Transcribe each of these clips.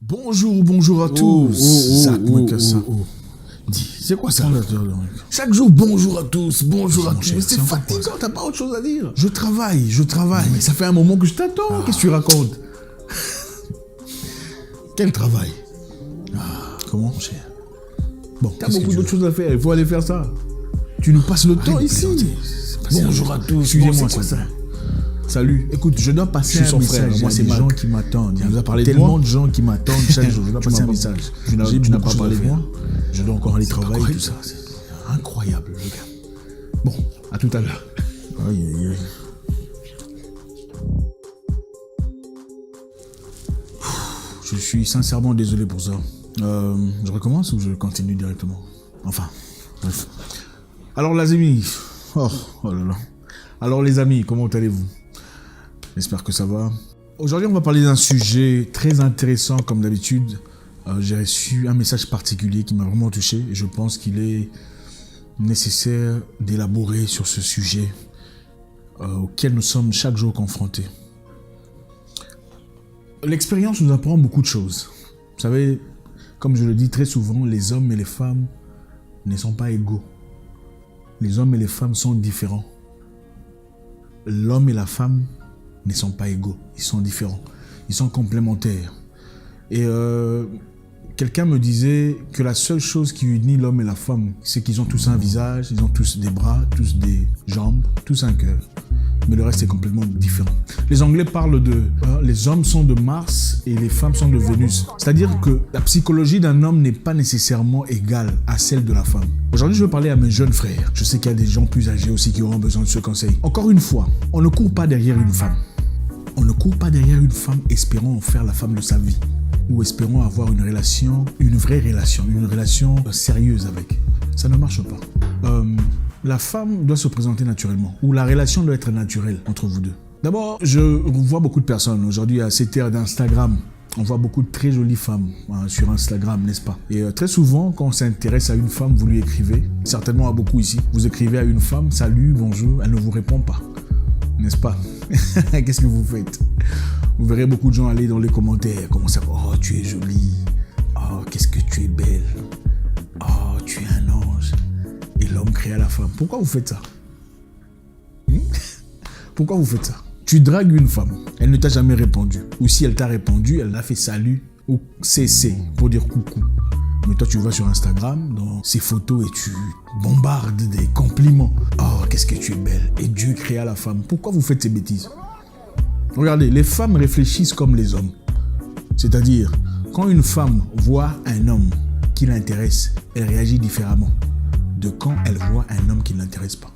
Bonjour à tous. Zach, dis, c'est quoi ça? Chaque jour, bonjour à tous, bonjour à tous. Mais c'est fatigant, t'as pas autre chose à dire. Je travaille. Mais ça fait un moment que je t'attends. Qu'est-ce que tu racontes? Quel travail? Comment, mon cher? Bon, t'as beaucoup d'autres choses à faire, il faut aller faire ça. Tu nous passes le temps ici. Bonjour à tous. Excusez-moi, c'est ça. Salut. Écoute, je dois passer un message. Moi, c'est des gens qui m'attendent. Il y a tellement de gens qui m'attendent chaque jour. Je dois passer un message. Tu n'as pas parlé de moi. Je dois encore aller travailler, tout ça. C'est incroyable, le gars. Bon, à tout à l'heure. Aïe. Je suis sincèrement désolé pour ça. Je recommence ou je continue directement? Enfin, bref. Alors, les amis. Oh là là. Alors, les amis, comment allez-vous? J'espère que ça va. Aujourd'hui, on va parler d'un sujet très intéressant, comme d'habitude. J'ai reçu un message particulier qui m'a vraiment touché et je pense qu'il est nécessaire d'élaborer sur ce sujet auquel nous sommes chaque jour confrontés. L'expérience nous apprend beaucoup de choses. Vous savez, comme je le dis très souvent, les hommes et les femmes ne sont pas égaux. Les hommes et les femmes sont différents. L'homme et la femme ne sont pas égaux, ils sont différents, ils sont complémentaires. Et quelqu'un me disait que la seule chose qui unit l'homme et la femme, c'est qu'ils ont tous un visage, ils ont tous des bras, tous des jambes, tous un cœur. Mais le reste est complètement différent. Les Anglais parlent de les hommes sont de Mars et les femmes sont de Vénus. C'est-à-dire que la psychologie d'un homme n'est pas nécessairement égale à celle de la femme. Aujourd'hui, je veux parler à mes jeunes frères. Je sais qu'il y a des gens plus âgés aussi qui auront besoin de ce conseil. Encore une fois, on ne court pas derrière une femme. On ne court pas derrière une femme espérant en faire la femme de sa vie. Ou espérant avoir une relation, une vraie relation, une relation sérieuse avec. Ça ne marche pas. La femme doit se présenter naturellement. Ou la relation doit être naturelle entre vous deux. D'abord, je vois beaucoup de personnes. Aujourd'hui, à cette ère d'Instagram, on voit beaucoup de très jolies femmes sur Instagram, n'est-ce pas? Et très souvent, quand on s'intéresse à une femme, vous lui écrivez, certainement à beaucoup ici, vous écrivez à une femme, salut, bonjour, elle ne vous répond pas, n'est-ce pas? Qu'est-ce que vous faites? Vous verrez beaucoup de gens aller dans les commentaires, commencer à dire, oh, tu es jolie, oh, qu'est-ce que tu es belle, oh, tu es un ange. Et l'homme crie à la femme, pourquoi vous faites ça? Pourquoi vous faites ça? Tu dragues une femme, elle ne t'a jamais répondu. Ou si elle t'a répondu, elle a fait salut ou CC pour dire coucou. Mais toi, tu vas sur Instagram, dans ces photos, et tu bombardes des compliments. Oh, qu'est-ce que tu es belle. Et Dieu crée à la femme. Pourquoi vous faites ces bêtises? Regardez, les femmes réfléchissent comme les hommes. C'est-à-dire, quand une femme voit un homme qui l'intéresse, elle réagit différemment de quand elle voit un homme qui ne l'intéresse pas.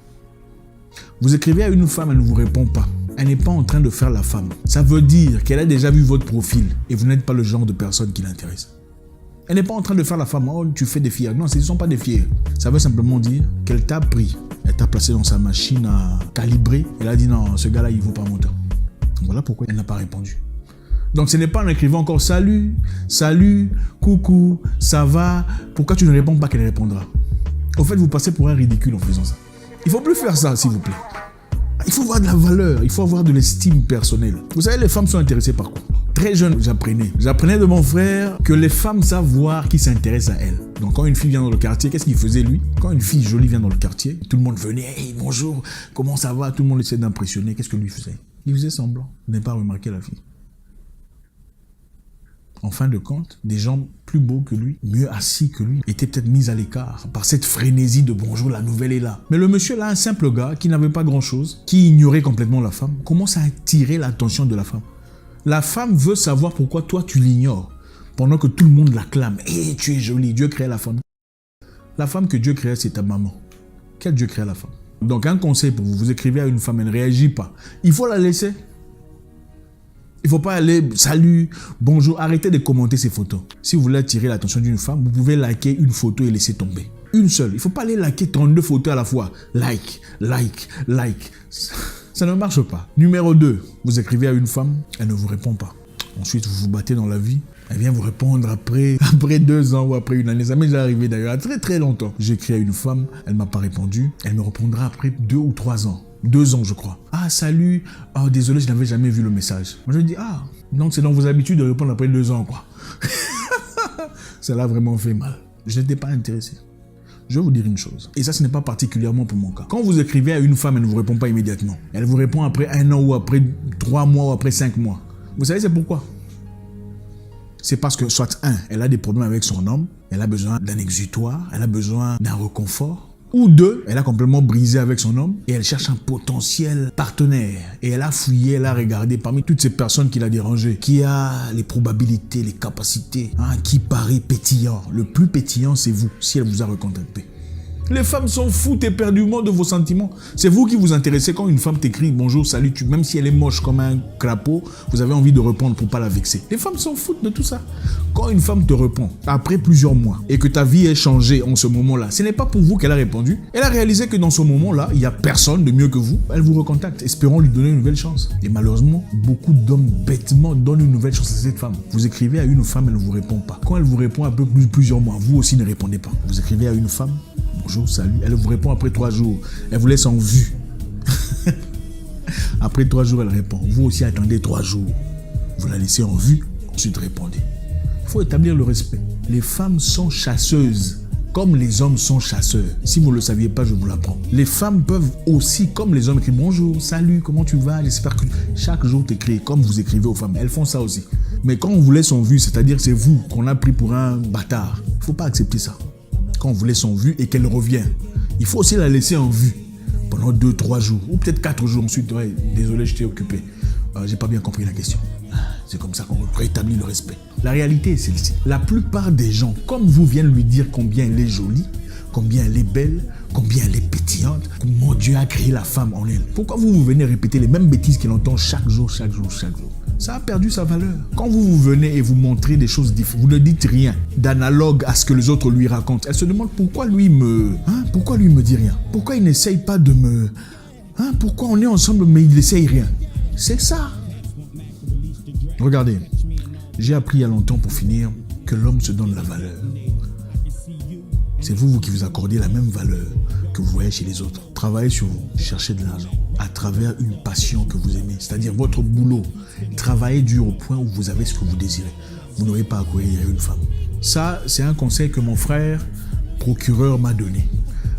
Vous écrivez à une femme, elle ne vous répond pas. Elle n'est pas en train de faire la femme. Ça veut dire qu'elle a déjà vu votre profil et vous n'êtes pas le genre de personne qui l'intéresse. Elle n'est pas en train de faire la femme. Oh, tu fais des fiers. Non, ce ne sont pas des fiers. Ça veut simplement dire qu'elle t'a pris. Elle t'a placé dans sa machine à calibrer. Elle a dit non, ce gars-là, il ne vaut pas mon temps. Voilà pourquoi elle n'a pas répondu. Donc ce n'est pas en écrivant encore salut, coucou, ça va. Pourquoi tu ne réponds pas qu'elle répondra? Au fait, vous passez pour un ridicule en faisant ça. Il ne faut plus faire ça, s'il vous plaît. Il faut avoir de la valeur, il faut avoir de l'estime personnelle. Vous savez, les femmes sont intéressées par quoi? Très jeune, j'apprenais de mon frère que les femmes savent voir qui s'intéresse à elles. Donc quand une fille vient dans le quartier, qu'est-ce qu'il faisait lui? Quand une fille jolie vient dans le quartier, tout le monde venait, hey, bonjour, comment ça va? Tout le monde essaie d'impressionner. Qu'est-ce que lui faisait? Il faisait semblant de ne pas remarquer la fille. En fin de compte, des gens plus beaux que lui, mieux assis que lui, étaient peut-être mis à l'écart par cette frénésie de bonjour, la nouvelle est là. Mais le monsieur là, un simple gars qui n'avait pas grand-chose, qui ignorait complètement la femme, commence à attirer l'attention de la femme. La femme veut savoir pourquoi toi tu l'ignores, pendant que tout le monde l'acclame. Hé, tu es jolie, Dieu crée la femme. La femme que Dieu crée, c'est ta maman. Quel Dieu crée la femme? Donc un conseil pour vous, vous écrivez à une femme, elle ne réagit pas. Il faut la laisser. Il ne faut pas aller, salut, bonjour, arrêtez de commenter ces photos. Si vous voulez attirer l'attention d'une femme, vous pouvez liker une photo et laisser tomber. Une seule. Il ne faut pas aller liker 32 photos à la fois. Like. Ça ne marche pas. Numéro 2, vous écrivez à une femme, elle ne vous répond pas. Ensuite, vous vous battez dans la vie. Elle vient vous répondre après 2 ans ou après une année. Ça m'est déjà arrivé d'ailleurs, très longtemps. J'écris à une femme, elle ne m'a pas répondu. Elle me répondra après 2 ou 3 ans. 2 ans, je crois. Ah, salut. Oh, désolé, je n'avais jamais vu le message. Moi, je dis, ah, donc c'est dans vos habitudes de répondre après 2 ans, quoi. Ça l'a vraiment fait mal. Je n'étais pas intéressé. Je vais vous dire une chose, et ça ce n'est pas particulièrement pour mon cas. Quand vous écrivez à une femme, elle ne vous répond pas immédiatement. Elle vous répond après 1 an ou après 3 mois ou après 5 mois. Vous savez c'est pourquoi? C'est parce que soit elle a des problèmes avec son homme, elle a besoin d'un exutoire, elle a besoin d'un réconfort. Ou 2, elle a complètement brisé avec son homme et elle cherche un potentiel partenaire. Et elle a fouillé, elle a regardé parmi toutes ces personnes qui l'a dérangé, qui a les probabilités, les capacités, qui paraît pétillant. Le plus pétillant, c'est vous, si elle vous a recontacté. Les femmes s'en foutent éperdument de vos sentiments. C'est vous qui vous intéressez quand une femme t'écrit « Bonjour, salut », même si elle est moche comme un crapaud, vous avez envie de répondre pour ne pas la vexer. Les femmes s'en foutent de tout ça. Quand une femme te répond après plusieurs mois et que ta vie est changée en ce moment-là, ce n'est pas pour vous qu'elle a répondu. Elle a réalisé que dans ce moment-là, il n'y a personne de mieux que vous. Elle vous recontacte, espérant lui donner une nouvelle chance. Et malheureusement, beaucoup d'hommes bêtement donnent une nouvelle chance à cette femme. Vous écrivez à une femme, elle ne vous répond pas. Quand elle vous répond après plusieurs mois, vous aussi ne répondez pas. Vous écrivez à une femme, bonjour, salut. Elle vous répond après 3 jours. Elle vous laisse en vue. Après 3 jours, elle répond. Vous aussi attendez 3 jours. Vous la laissez en vue, ensuite répondez. Il faut établir le respect. Les femmes sont chasseuses, comme les hommes sont chasseurs. Si vous ne le saviez pas, je vous l'apprends. Les femmes peuvent aussi, comme les hommes, écrire bonjour, salut, comment tu vas? J'espère que chaque jour t'écris, comme vous écrivez aux femmes. Elles font ça aussi. Mais quand on vous laisse en vue, c'est-à-dire que c'est vous qu'on a pris pour un bâtard, il ne faut pas accepter ça. Quand on vous laisse en vue et qu'elle revient, il faut aussi la laisser en vue pendant 2-3 jours, ou peut-être 4 jours. Ensuite, ouais, désolé, je t'ai occupé. J'ai pas bien compris la question. C'est comme ça qu'on rétablit le respect. La réalité est celle-ci. La plupart des gens, comme vous, viennent lui dire combien elle est jolie, combien elle est belle, combien elle est pétillante, comment Dieu a créé la femme en elle. Pourquoi vous venez répéter les mêmes bêtises qu'il entend chaque jour? Ça a perdu sa valeur. Quand vous venez et vous montrez des choses différentes, vous ne dites rien d'analogue à ce que les autres lui racontent. Elle se demande pourquoi lui me dit rien. Pourquoi il n'essaye pas de me... pourquoi on est ensemble mais il n'essaye rien. C'est ça. Regardez, j'ai appris il y a longtemps pour finir que l'homme se donne la valeur. C'est vous qui vous accordez la même valeur que vous voyez chez les autres. Travaillez sur vous, cherchez de l'argent à travers une passion que vous aimez, c'est-à-dire votre boulot. Travaillez dur au point où vous avez ce que vous désirez. Vous n'aurez pas à courir derrière une femme. Ça, c'est un conseil que mon frère procureur m'a donné.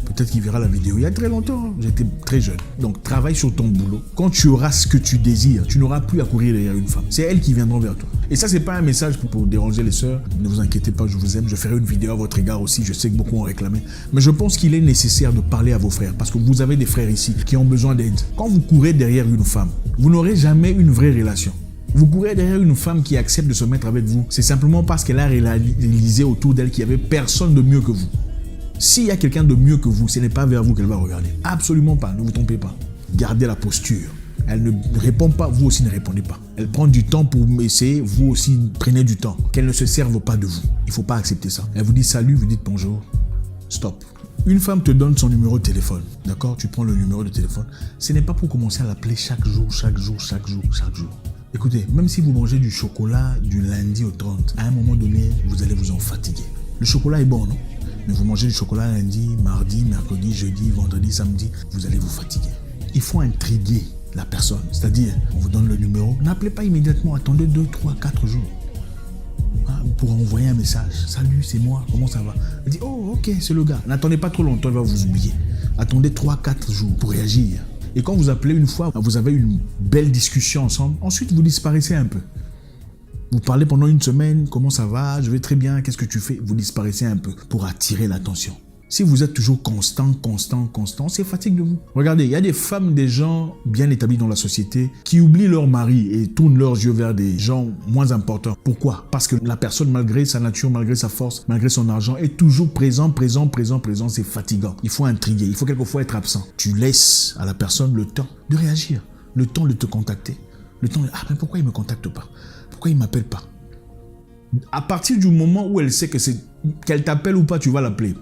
Peut-être qu'il verra la vidéo. Il y a très longtemps, j'étais très jeune. Donc, travaille sur ton boulot. Quand tu auras ce que tu désires, tu n'auras plus à courir derrière une femme. C'est elles qui viendront vers toi. Et ça, c'est pas un message pour déranger les sœurs. Ne vous inquiétez pas, je vous aime. Je ferai une vidéo à votre égard aussi. Je sais que beaucoup ont réclamé. Mais je pense qu'il est nécessaire de parler à vos frères. Parce que vous avez des frères ici qui ont besoin d'aide. Quand vous courez derrière une femme, vous n'aurez jamais une vraie relation. Vous courez derrière une femme qui accepte de se mettre avec vous. C'est simplement parce qu'elle a réalisé autour d'elle qu'il n'y avait personne de mieux que vous. S'il y a quelqu'un de mieux que vous, ce n'est pas vers vous qu'elle va regarder. Absolument pas, ne vous trompez pas. Gardez la posture. Elle ne répond pas, vous aussi ne répondez pas. Elle prend du temps pour essayer, vous aussi prenez du temps. Qu'elle ne se serve pas de vous. Il ne faut pas accepter ça. Elle vous dit salut, vous dites bonjour. Stop. Une femme te donne son numéro de téléphone. D'accord? Tu prends le numéro de téléphone. Ce n'est pas pour commencer à l'appeler chaque jour. Écoutez, même si vous mangez du chocolat du lundi au 30, à un moment donné, vous allez vous en fatiguer. Le chocolat est bon, non? Mais vous mangez du chocolat lundi, mardi, mercredi, jeudi, vendredi, samedi, vous allez vous fatiguer. Il faut intriguer la personne. C'est-à-dire, on vous donne le numéro, n'appelez pas immédiatement, attendez 2, 3, 4 jours. Pour envoyer un message. Salut, c'est moi, comment ça va? Elle dit, oh, ok, c'est le gars. N'attendez pas trop longtemps, il va vous oublier. Attendez 3, 4 jours pour réagir. Et quand vous appelez une fois, vous avez une belle discussion ensemble, ensuite vous disparaissez un peu. Vous parlez pendant une semaine, comment ça va, je vais très bien, qu'est-ce que tu fais? Vous disparaissez un peu pour attirer l'attention. Si vous êtes toujours constant, c'est fatigue de vous. Regardez, il y a des femmes, des gens bien établis dans la société qui oublient leur mari et tournent leurs yeux vers des gens moins importants. Pourquoi? Parce que la personne, malgré sa nature, malgré sa force, malgré son argent, est toujours présent, c'est fatigant. Il faut intriguer, il faut quelquefois être absent. Tu laisses à la personne le temps de réagir, le temps de te contacter, le temps de... Ah, mais pourquoi il ne me contacte pas? Pourquoi il ne m'appelle pas? À partir du moment où elle sait que c'est qu'elle t'appelle ou pas, tu vas l'appeler.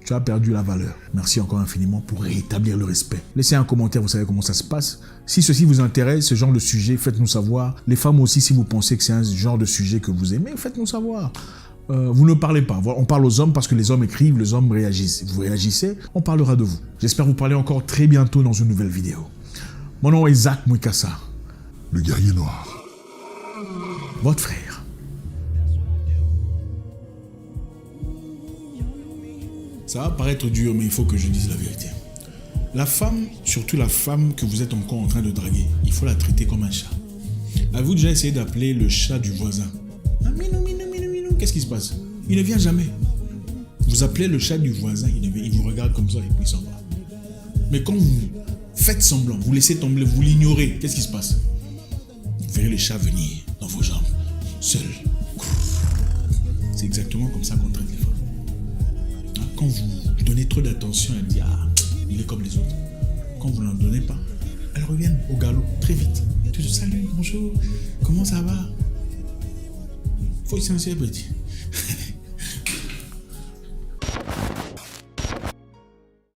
Tu as perdu la valeur. Merci encore infiniment pour rétablir le respect. Laissez un commentaire, vous savez comment ça se passe. Si ceci vous intéresse, ce genre de sujet, faites-nous savoir. Les femmes aussi, si vous pensez que c'est un genre de sujet que vous aimez, faites-nous savoir. Vous ne parlez pas. On parle aux hommes parce que les hommes écrivent, les hommes réagissent. Vous réagissez, on parlera de vous. J'espère vous parler encore très bientôt dans une nouvelle vidéo. Mon nom est Zach Mwikassa, le guerrier noir. votre frère. Ça va paraître dur, mais il faut que je dise la vérité. La femme, surtout la femme que vous êtes encore en train de draguer, il faut la traiter comme un chat. Avez-vous déjà essayé d'appeler le chat du voisin? Ah, minou, minou, minou, minou. Qu'est-ce qui se passe? Il ne vient jamais. Vous appelez le chat du voisin, il vous regarde comme ça et puis il s'en va. Mais quand vous faites semblant, vous laissez tomber, vous l'ignorez, qu'est-ce qui se passe? Vous verrez le chat venir dans vos jambes, seul. C'est exactement comme ça qu'on traite les femmes. Quand vous donnez trop d'attention, elle dit « Ah, il est comme les autres ». Quand vous n'en donnez pas, elles reviennent au galop, très vite. Tu te salues, bonjour, comment ça va? Faut y sentir petit.